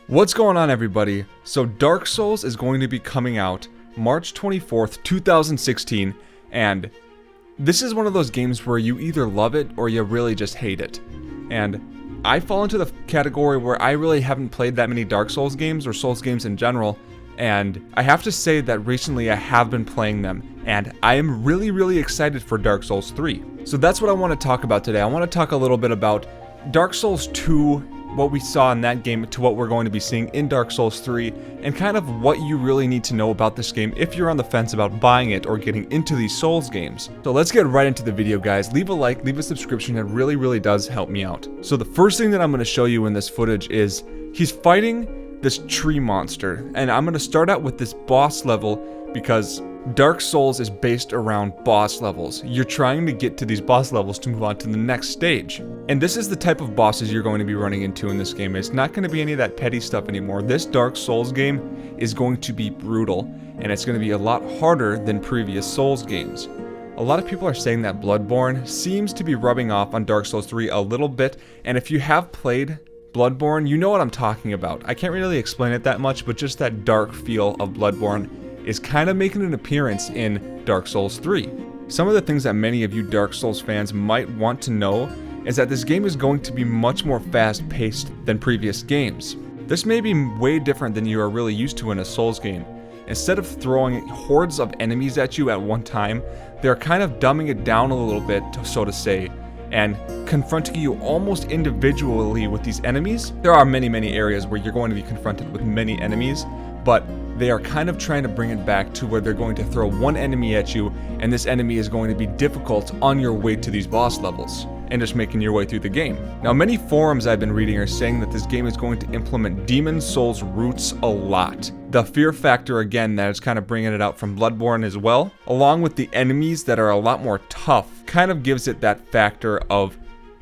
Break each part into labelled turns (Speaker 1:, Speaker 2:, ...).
Speaker 1: What's going on, everybody? So Dark Souls is going to be coming out March 24th, 2016, and this is one of those games where you either love it or you really just hate it. And I fall into the category where I really haven't played that many Dark Souls games or Souls games in general, and I have to say that recently I have been playing them, and I am really excited for Dark Souls 3. So that's what I want to talk about today. I want to talk a little bit about Dark Souls 2, what we saw in that game to what we're going to be seeing in Dark Souls 3, and kind of what you really need to know about this game if you're on the fence about buying it or getting into these Souls games. So let's get right into the video, guys. Leave a like, leave a subscription, it really does help me out. So the first thing that I'm going to show you in this footage is he's fighting this tree monster, and I'm going to start out with this boss level because Dark Souls is based around boss levels. You're trying to get to these boss levels to move on to the next stage. And this is the type of bosses you're going to be running into in this game. It's not going to be any of that petty stuff anymore. This Dark Souls game is going to be brutal, and it's going to be a lot harder than previous Souls games. A lot of people are saying that Bloodborne seems to be rubbing off on Dark Souls 3 a little bit, and if you have played Bloodborne, you know what I'm talking about. I can't really explain it that much, but just that dark feel of Bloodborne is kind of making an appearance in Dark Souls 3. Some of the things that many of you Dark Souls fans might want to know is that this game is going to be much more fast-paced than previous games. This may be way different than you are really used to in a Souls game. Instead of throwing hordes of enemies at you at one time, they're kind of dumbing it down a little bit, so to say, and confronting you almost individually with these enemies. There are many areas where you're going to be confronted with many enemies, but they are kind of trying to bring it back to where they're going to throw one enemy at you, and this enemy is going to be difficult on your way to these boss levels, and just making your way through the game. Now, many forums I've been reading are saying that this game is going to implement Demon Souls roots a lot. The fear factor, again, that is kind of bringing it out from Bloodborne as well, along with the enemies that are a lot more tough, kind of gives it that factor of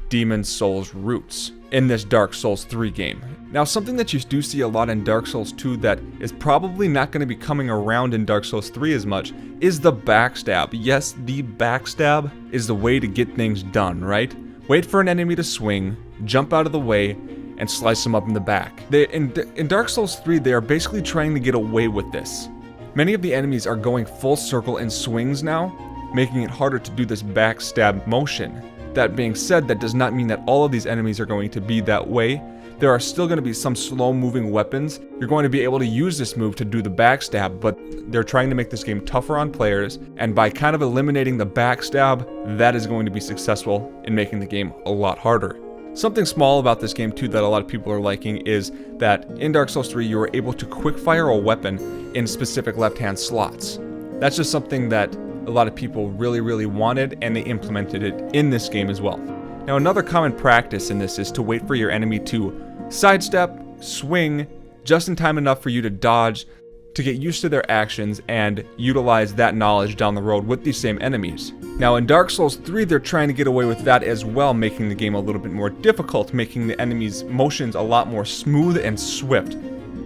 Speaker 1: Demon Souls roots in this Dark Souls 3 game. Now, something that you do see a lot in Dark Souls 2 that is probably not going to be coming around in Dark Souls 3 as much is the backstab. Yes, the backstab is the way to get things done, right? Wait for an enemy to swing, jump out of the way, and slice them up in the back. In Dark Souls 3, they are basically trying to get away with this. Many of the enemies are going full circle in swings now, making it harder to do this backstab motion. That being said, that does not mean that all of these enemies are going to be that way. There are still going to be some slow-moving weapons. You're going to be able to use this move to do the backstab, but they're trying to make this game tougher on players, and by kind of eliminating the backstab, that is going to be successful in making the game a lot harder. Something small about this game too that a lot of people are liking is that in Dark Souls 3 you were able to quick-fire a weapon in specific left-hand slots. That's just something that a lot of people really wanted, and they implemented it in this game as well. Now, another common practice in this is to wait for your enemy to sidestep, swing, just in time enough for you to dodge, to get used to their actions and utilize that knowledge down the road with these same enemies. Now, in Dark Souls 3, they're trying to get away with that as well, making the game a little bit more difficult, making the enemies' motions a lot more smooth and swift,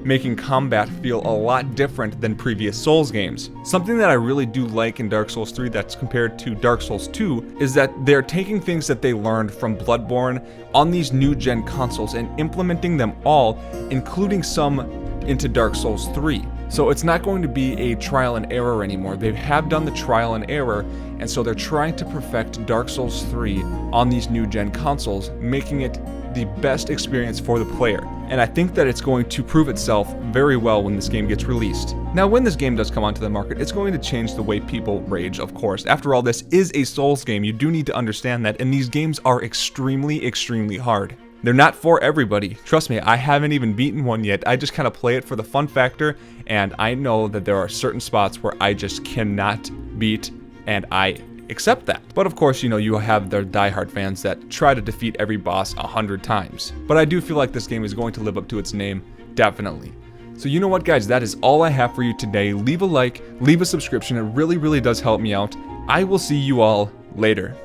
Speaker 1: making combat feel a lot different than previous Souls games. Something that I really do like in Dark Souls 3 that's compared to Dark Souls 2 is that they're taking things that they learned from Bloodborne on these new-gen consoles and implementing them all, including some into Dark Souls 3. So it's not going to be a trial and error anymore. They have done the trial and error, and so they're trying to perfect Dark Souls 3 on these new-gen consoles, making it the best experience for the player. And I think that it's going to prove itself very well when this game gets released. Now, when this game does come onto the market, it's going to change the way people rage, of course. After all, this is a Souls game. You do need to understand that, and these games are extremely hard. They're not for everybody. Trust me, I haven't even beaten one yet. I just kind of play it for the fun factor, and I know that there are certain spots where I just cannot beat, and I accept that. But of course, you know, you have the diehard fans that try to defeat every boss 100 times. But I do feel like this game is going to live up to its name, definitely. So you know what, guys, that is all I have for you today. Leave a like, leave a subscription, it really does help me out. I will see you all later.